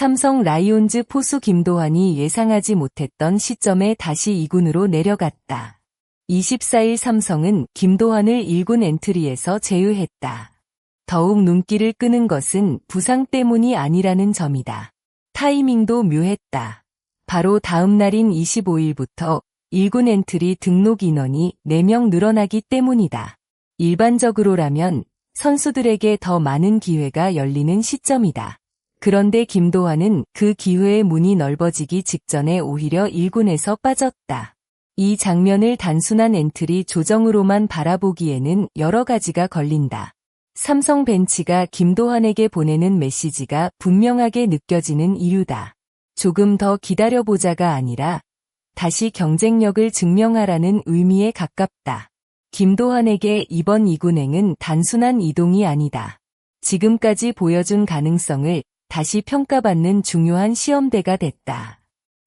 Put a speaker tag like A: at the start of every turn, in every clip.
A: 삼성 라이온즈 포수 김도환이 예상하지 못했던 시점에 다시 2군으로 내려갔다. 24일 삼성은 김도환을 1군 엔트리에서 제외했다. 더욱 눈길을 끄는 것은 부상 때문이 아니라는 점이다. 타이밍도 묘했다. 바로 다음 날인 25일부터 1군 엔트리 등록 인원이 4명 늘어나기 때문이다. 일반적으로라면 선수들에게 더 많은 기회가 열리는 시점이다. 그런데 김도환은 그 기회의 문이 넓어지기 직전에 오히려 1군에서 빠졌다. 이 장면을 단순한 엔트리 조정으로만 바라보기에는 여러 가지가 걸린다. 삼성 벤치가 김도환에게 보내는 메시지가 분명하게 느껴지는 이유다. 조금 더 기다려보자가 아니라 다시 경쟁력을 증명하라는 의미에 가깝다. 김도환에게 이번 2군행은 단순한 이동이 아니다. 지금까지 보여준 가능성을 다시 평가받는 중요한 시험대가 됐다.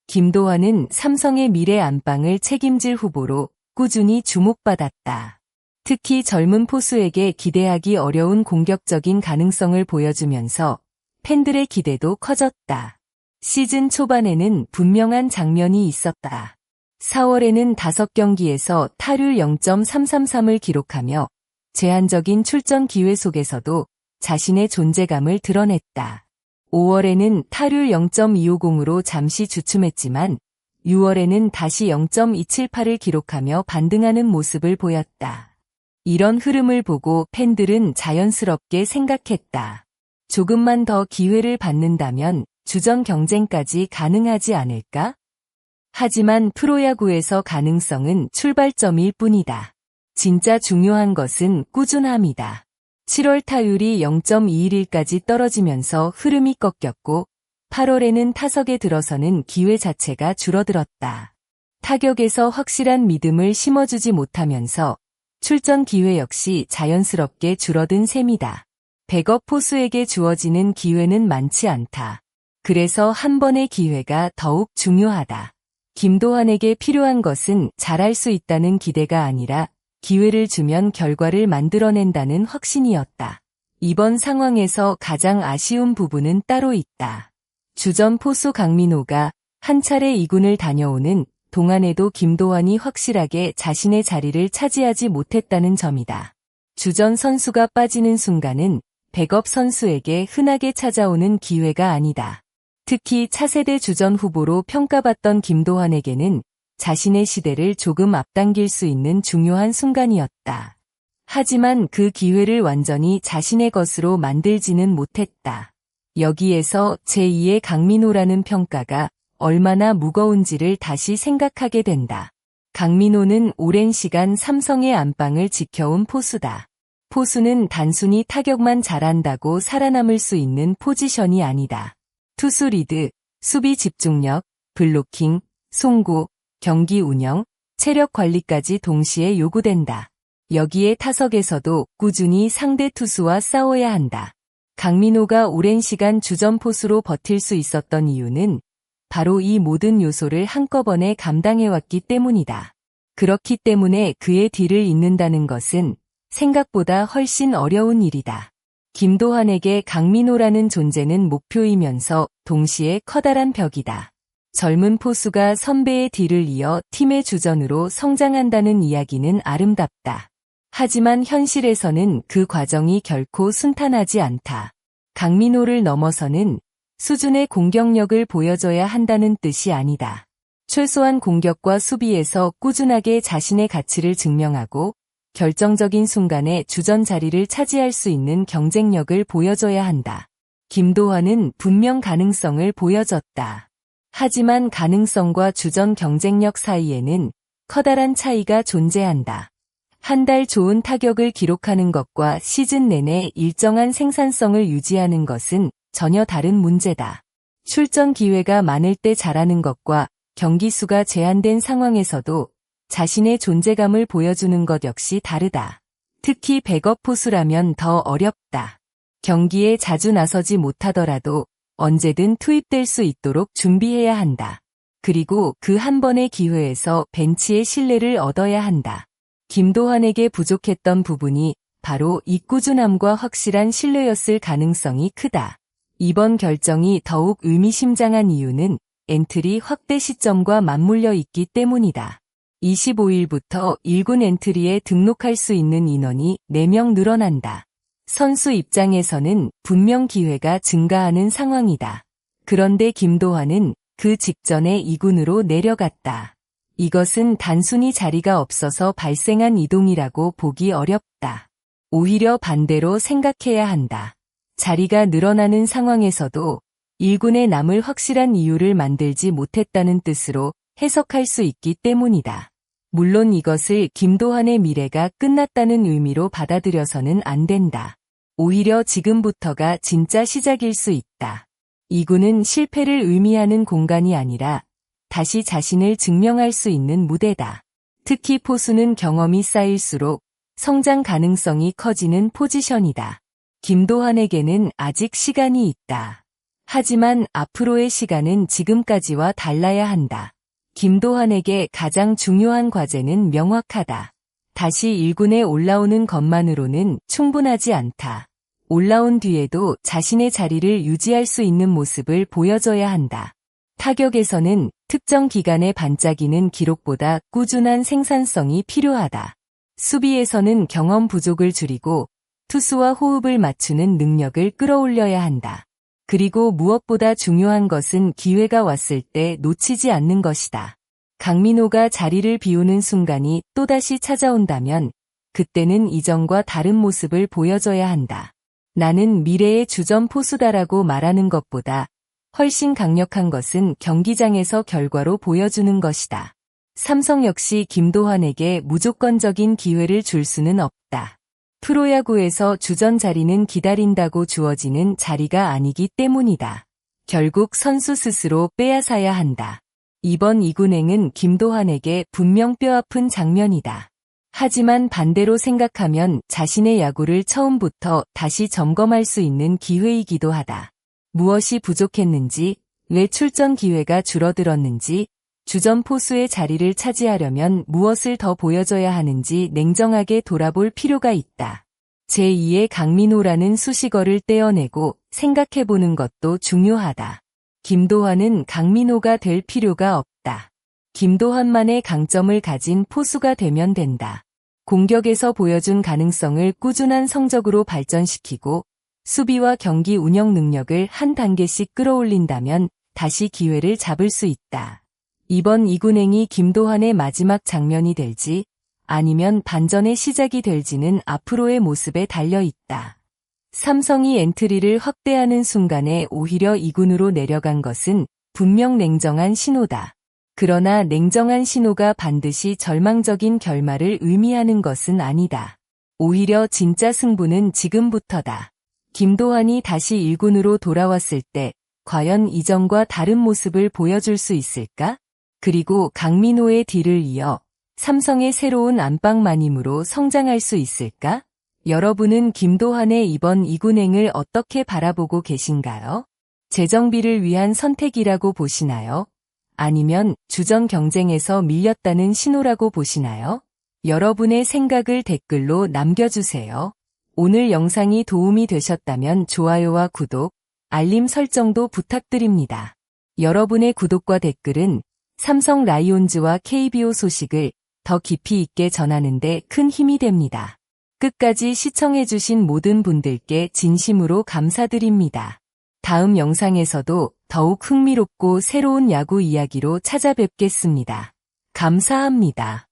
A: 김도환은 삼성의 미래 안방을 책임질 후보로 꾸준히 주목받았다. 특히 젊은 포수에게 기대하기 어려운 공격적인 가능성을 보여주면서 팬들의 기대도 커졌다. 시즌 초반에는 분명한 장면이 있었다. 4월에는 5경기에서 타율 0.333을 기록하며 제한적인 출전 기회 속에서도 자신의 존재감을 드러냈다. 5월에는 타율 0.250으로 잠시 주춤했지만 6월에는 다시 0.278을 기록하며 반등하는 모습을 보였다. 이런 흐름을 보고 팬들은 자연스럽게 생각했다. 조금만 더 기회를 받는다면 주전 경쟁까지 가능하지 않을까? 하지만 프로야구에서 가능성은 출발점일 뿐이다. 진짜 중요한 것은 꾸준함이다. 7월 타율이 0.211까지 떨어지면서 흐름이 꺾였고 8월에는 타석에 들어서는 기회 자체가 줄어들었다. 타격에서 확실한 믿음을 심어주지 못하면서 출전 기회 역시 자연스럽게 줄어든 셈이다. 백업 포수에게 주어지는 기회는 많지 않다. 그래서 한 번의 기회가 더욱 중요하다. 김도환에게 필요한 것은 잘할 수 있다는 기대가 아니라 기회를 주면 결과를 만들어낸다는 확신이었다. 이번 상황에서 가장 아쉬운 부분은 따로 있다. 주전 포수 강민호가 한 차례 2군을 다녀오는 동안에도 김도환이 확실하게 자신의 자리를 차지하지 못했다는 점이다. 주전 선수가 빠지는 순간은 백업 선수에게 흔하게 찾아오는 기회가 아니다. 특히 차세대 주전 후보로 평가받던 김도환에게는 자신의 시대를 조금 앞당길 수 있는 중요한 순간이었다. 하지만 그 기회를 완전히 자신의 것으로 만들지는 못했다. 여기에서 제2의 강민호라는 평가가 얼마나 무거운지를 다시 생각하게 된다. 강민호는 오랜 시간 삼성의 안방을 지켜온 포수다. 포수는 단순히 타격만 잘한다고 살아남을 수 있는 포지션이 아니다. 투수 리드, 수비 집중력, 블로킹, 송구, 경기 운영, 체력 관리까지 동시에 요구된다. 여기에 타석에서도 꾸준히 상대 투수와 싸워야 한다. 강민호가 오랜 시간 주전 포수로 버틸 수 있었던 이유는 바로 이 모든 요소를 한꺼번에 감당해왔기 때문이다. 그렇기 때문에 그의 뒤를 잇는다는 것은 생각보다 훨씬 어려운 일이다. 김도환에게 강민호라는 존재는 목표이면서 동시에 커다란 벽이다. 젊은 포수가 선배의 뒤를 이어 팀의 주전으로 성장한다는 이야기는 아름답다. 하지만 현실에서는 그 과정이 결코 순탄하지 않다. 강민호를 넘어서는 수준의 공격력을 보여줘야 한다는 뜻이 아니다. 최소한 공격과 수비에서 꾸준하게 자신의 가치를 증명하고 결정적인 순간에 주전 자리를 차지할 수 있는 경쟁력을 보여줘야 한다. 김도환은 분명 가능성을 보여줬다. 하지만 가능성과 주전 경쟁력 사이에는 커다란 차이가 존재한다. 한 달 좋은 타격을 기록하는 것과 시즌 내내 일정한 생산성을 유지하는 것은 전혀 다른 문제다. 출전 기회가 많을 때 잘하는 것과 경기 수가 제한된 상황에서도 자신의 존재감을 보여주는 것 역시 다르다. 특히 백업 포수라면 더 어렵다. 경기에 자주 나서지 못하더라도 언제든 투입될 수 있도록 준비해야 한다. 그리고 그 한 번의 기회에서 벤치의 신뢰를 얻어야 한다. 김도환에게 부족했던 부분이 바로 이 꾸준함과 확실한 신뢰였을 가능성이 크다. 이번 결정이 더욱 의미심장한 이유는 엔트리 확대 시점과 맞물려 있기 때문이다. 25일부터 1군 엔트리에 등록할 수 있는 인원이 4명 늘어난다. 선수 입장에서는 분명 기회가 증가하는 상황이다. 그런데 김도환은 그 직전에 2군으로 내려갔다. 이것은 단순히 자리가 없어서 발생한 이동이라고 보기 어렵다. 오히려 반대로 생각해야 한다. 자리가 늘어나는 상황에서도 1군에 남을 확실한 이유를 만들지 못했다는 뜻으로 해석할 수 있기 때문이다. 물론 이것을 김도환의 미래가 끝났다는 의미로 받아들여서는 안 된다. 오히려 지금부터가 진짜 시작일 수 있다. 2군은 실패를 의미하는 공간이 아니라 다시 자신을 증명할 수 있는 무대다. 특히 포수는 경험이 쌓일수록 성장 가능성이 커지는 포지션이다. 김도환에게는 아직 시간이 있다. 하지만 앞으로의 시간은 지금까지와 달라야 한다. 김도환에게 가장 중요한 과제는 명확하다. 다시 1군에 올라오는 것만으로는 충분하지 않다. 올라온 뒤에도 자신의 자리를 유지할 수 있는 모습을 보여줘야 한다. 타격에서는 특정 기간에 반짝이는 기록보다 꾸준한 생산성이 필요하다. 수비에서는 경험 부족을 줄이고 투수와 호흡을 맞추는 능력을 끌어올려야 한다. 그리고 무엇보다 중요한 것은 기회가 왔을 때 놓치지 않는 것이다. 강민호가 자리를 비우는 순간이 또다시 찾아온다면 그때는 이전과 다른 모습을 보여줘야 한다. 나는 미래의 주전 포수다라고 말하는 것보다 훨씬 강력한 것은 경기장에서 결과로 보여주는 것이다. 삼성 역시 김도환에게 무조건적인 기회를 줄 수는 없다. 프로야구에서 주전 자리는 기다린다고 주어지는 자리가 아니기 때문이다. 결국 선수 스스로 빼앗아야 한다. 이번 2군행은 김도환에게 분명 뼈아픈 장면이다. 하지만 반대로 생각하면 자신의 야구를 처음부터 다시 점검할 수 있는 기회이기도 하다. 무엇이 부족했는지, 왜 출전 기회가 줄어들었는지, 주전 포수의 자리를 차지하려면 무엇을 더 보여줘야 하는지 냉정하게 돌아볼 필요가 있다. 제2의 강민호라는 수식어를 떼어내고 생각해보는 것도 중요하다. 김도환은 강민호가 될 필요가 없다. 김도환만의 강점을 가진 포수가 되면 된다. 공격에서 보여준 가능성을 꾸준한 성적으로 발전시키고 수비와 경기 운영 능력을 한 단계씩 끌어올린다면 다시 기회를 잡을 수 있다. 이번 2군행이 김도환의 마지막 장면이 될지 아니면 반전의 시작이 될지는 앞으로의 모습에 달려있다. 삼성이 엔트리를 확대하는 순간에 오히려 2군으로 내려간 것은 분명 냉정한 신호다. 그러나 냉정한 신호가 반드시 절망적인 결말을 의미하는 것은 아니다. 오히려 진짜 승부는 지금부터다. 김도환이 다시 1군으로 돌아왔을 때 과연 이전과 다른 모습을 보여줄 수 있을까? 그리고 강민호의 뒤를 이어 삼성의 새로운 안방마님으로 성장할 수 있을까? 여러분은 김도환의 이번 2군행을 어떻게 바라보고 계신가요? 재정비를 위한 선택이라고 보시나요? 아니면 주전 경쟁에서 밀렸다는 신호라고 보시나요? 여러분의 생각을 댓글로 남겨주세요. 오늘 영상이 도움이 되셨다면 좋아요와 구독, 알림 설정도 부탁드립니다. 여러분의 구독과 댓글은 삼성 라이온즈와 KBO 소식을 더 깊이 있게 전하는 데 큰 힘이 됩니다. 끝까지 시청해주신 모든 분들께 진심으로 감사드립니다. 다음 영상에서도 더욱 흥미롭고 새로운 야구 이야기로 찾아뵙겠습니다. 감사합니다.